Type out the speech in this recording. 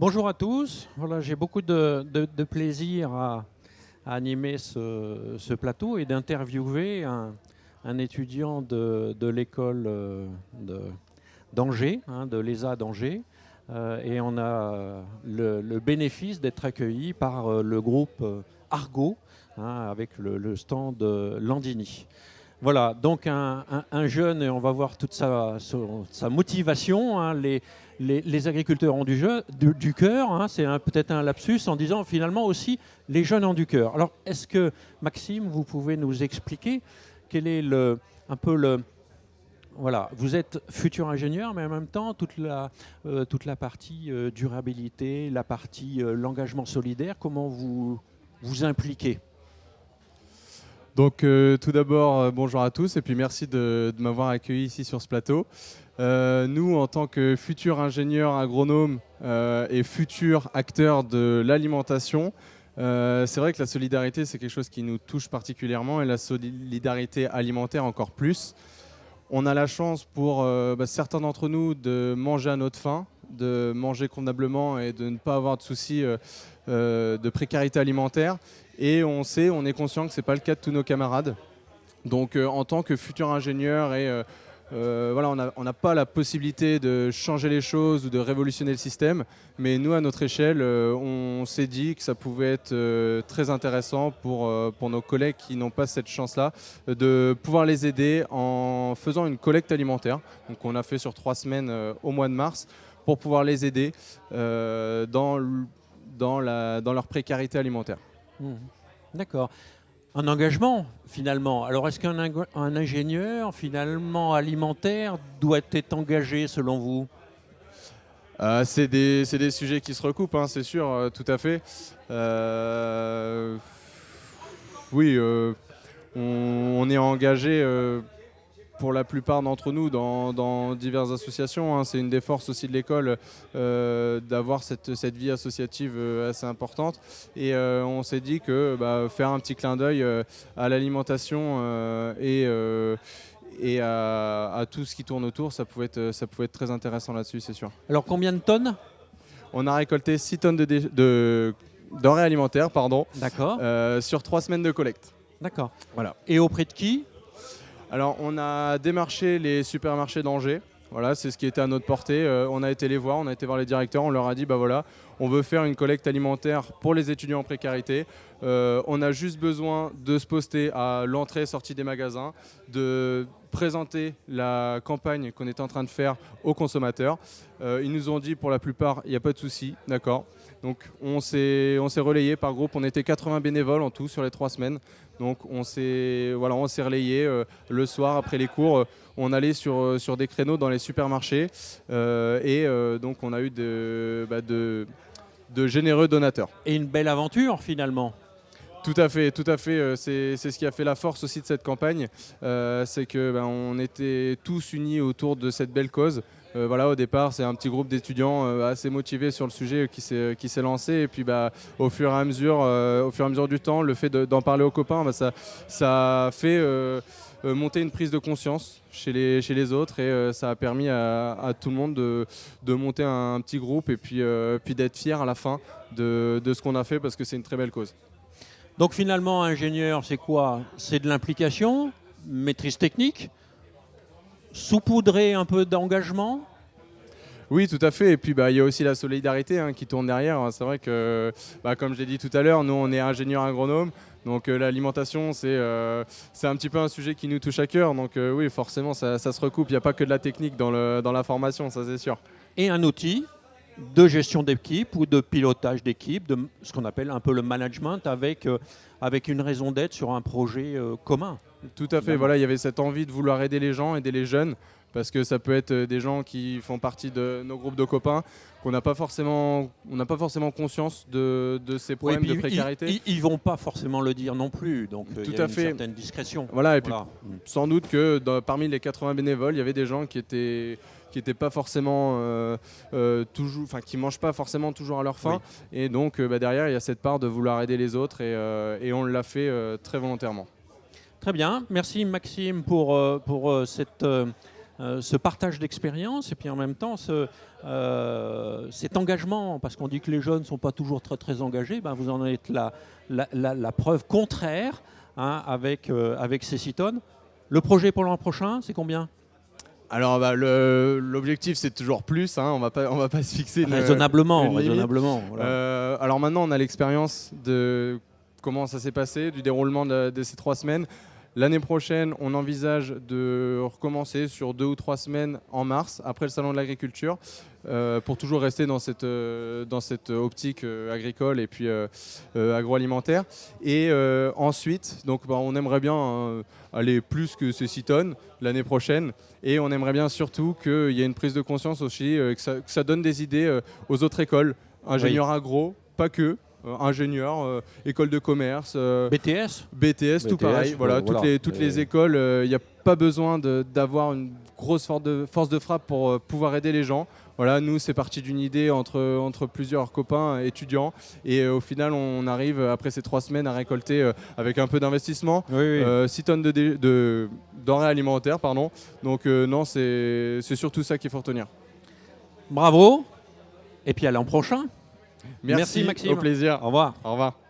Bonjour à tous. Voilà, j'ai beaucoup de plaisir à animer ce plateau et d'interviewer un étudiant de l'école d'Angers, de l'ESA d'Angers. Et on a le bénéfice d'être accueilli par le groupe Argo, avec le stand Landini. Voilà, donc un jeune, et on va voir toute sa motivation. Les agriculteurs ont du cœur, c'est peut-être un lapsus en disant finalement aussi les jeunes ont du cœur. Alors est-ce que Maxime, vous pouvez nous expliquer quel est un peu le... Voilà, vous êtes futur ingénieur, mais en même temps toute la partie durabilité, la partie l'engagement solidaire, comment vous vous impliquez? Donc tout d'abord, bonjour à tous et puis merci de m'avoir accueilli ici sur ce plateau. Nous, en tant que futurs ingénieurs agronomes et futurs acteurs de l'alimentation, c'est vrai que la solidarité, c'est quelque chose qui nous touche particulièrement et la solidarité alimentaire encore plus. On a la chance pour certains d'entre nous de manger à notre faim, de manger convenablement et de ne pas avoir de soucis de précarité alimentaire. Et on est conscient que ce n'est pas le cas de tous nos camarades. Donc en tant que futur ingénieur, voilà, on n'a pas la possibilité de changer les choses ou de révolutionner le système. Mais nous, à notre échelle, on s'est dit que ça pouvait être très intéressant pour nos collègues qui n'ont pas cette chance-là, de pouvoir les aider en faisant une collecte alimentaire. Donc on a fait sur 3 semaines au mois de mars pour pouvoir les aider dans leur précarité alimentaire. D'accord. Un engagement, finalement. Alors, est-ce qu'un ingénieur, finalement, alimentaire, doit être engagé, selon vous? C'est des sujets qui se recoupent, c'est sûr, tout à fait. Oui, on est engagé pour la plupart d'entre nous dans diverses associations. C'est une des forces aussi de l'école d'avoir cette vie associative assez importante. Et on s'est dit que faire un petit clin d'œil à l'alimentation et à tout ce qui tourne autour, ça pouvait être très intéressant là-dessus, c'est sûr. Alors, combien de tonnes? On a récolté 6 tonnes de denrées alimentaires D'accord. sur 3 semaines de collecte. D'accord. Voilà. Et auprès de qui? Alors, on a démarché les supermarchés d'Angers. Voilà, c'est ce qui était à notre portée. On a été les voir, on a été voir les directeurs, on leur a dit voilà, on veut faire une collecte alimentaire pour les étudiants en précarité. On a juste besoin de se poster à l'entrée et sortie des magasins, de présenter la campagne qu'on est en train de faire aux consommateurs. Ils nous ont dit pour la plupart, il n'y a pas de souci, d'accord. Donc on s'est relayé par groupe, on était 80 bénévoles en tout sur les 3 semaines. Donc on s'est relayé le soir après les cours, on allait sur des créneaux dans les supermarchés donc on a eu de généreux donateurs. Et une belle aventure, finalement. Tout à fait. C'est ce qui a fait la force aussi de cette campagne. C'est qu'on était tous unis autour de cette belle cause. Voilà, au départ, c'est un petit groupe d'étudiants assez motivés sur le sujet qui s'est lancé. Et puis, au fur et à mesure du temps, le fait d'en parler aux copains, ça a fait monter une prise de conscience chez les autres. Et ça a permis à tout le monde de monter un petit groupe et puis d'être fier à la fin de ce qu'on a fait parce que c'est une très belle cause. Donc, finalement, ingénieur, c'est quoi? C'est de l'implication, maîtrise technique, saupoudrer un peu d'engagement. Oui, tout à fait. Et puis, il y a aussi la solidarité qui tourne derrière. C'est vrai que, comme je l'ai dit tout à l'heure, nous, on est ingénieurs agronomes. Donc, l'alimentation, c'est un petit peu un sujet qui nous touche à cœur. Donc, oui, forcément, ça se recoupe. Il n'y a pas que de la technique dans la formation, ça, c'est sûr. Et un outil de gestion d'équipe ou de pilotage d'équipe, de ce qu'on appelle un peu le management avec une raison d'être sur un projet commun. Tout à fait. Voilà, il y avait cette envie de vouloir aider les gens, aider les jeunes. Parce que ça peut être des gens qui font partie de nos groupes de copains, on n'a pas forcément conscience de ces problèmes de précarité. Ils ne vont pas forcément le dire non plus, donc il y a une certaine discrétion. Voilà, et puis sans doute que parmi les 80 bénévoles, il y avait des gens qui étaient pas forcément qui mangent pas forcément toujours à leur faim. Oui. Et donc derrière, il y a cette part de vouloir aider les autres et on l'a fait très volontairement. Très bien, merci Maxime pour cette ce partage d'expérience et puis en même temps cet engagement, parce qu'on dit que les jeunes ne sont pas toujours très, très engagés, ben vous en êtes la preuve contraire, hein, avec Cécitone. Le projet pour l'an prochain, c'est combien? Alors l'objectif c'est toujours plus, hein, on va pas se fixer raisonnablement. une limite. Raisonnablement, voilà. Alors maintenant on a l'expérience de comment ça s'est passé, du déroulement de ces 3 semaines. L'année prochaine, on envisage de recommencer sur 2 ou 3 semaines en mars, après le Salon de l'Agriculture, pour toujours rester dans cette optique agricole et puis agroalimentaire. Et ensuite, donc, on aimerait bien aller plus que Cécitone l'année prochaine. Et on aimerait bien surtout qu'il y ait une prise de conscience aussi, que ça donne des idées aux autres écoles, ingénieurs agro, pas que. Ingénieurs, école de commerce, BTS, tout pareil. Voilà, toutes les écoles, il n'y a pas besoin d'avoir une grosse force de frappe pour pouvoir aider les gens. Voilà, nous, c'est parti d'une idée entre plusieurs copains étudiants. Et au final, on arrive, après ces 3 semaines, à récolter, avec un peu d'investissement, 6 tonnes de denrées alimentaires. Pardon. Donc non, c'est surtout ça qu'il faut retenir. Bravo. Et puis à l'an prochain. Merci Maxime. Au plaisir. Au revoir. Au revoir.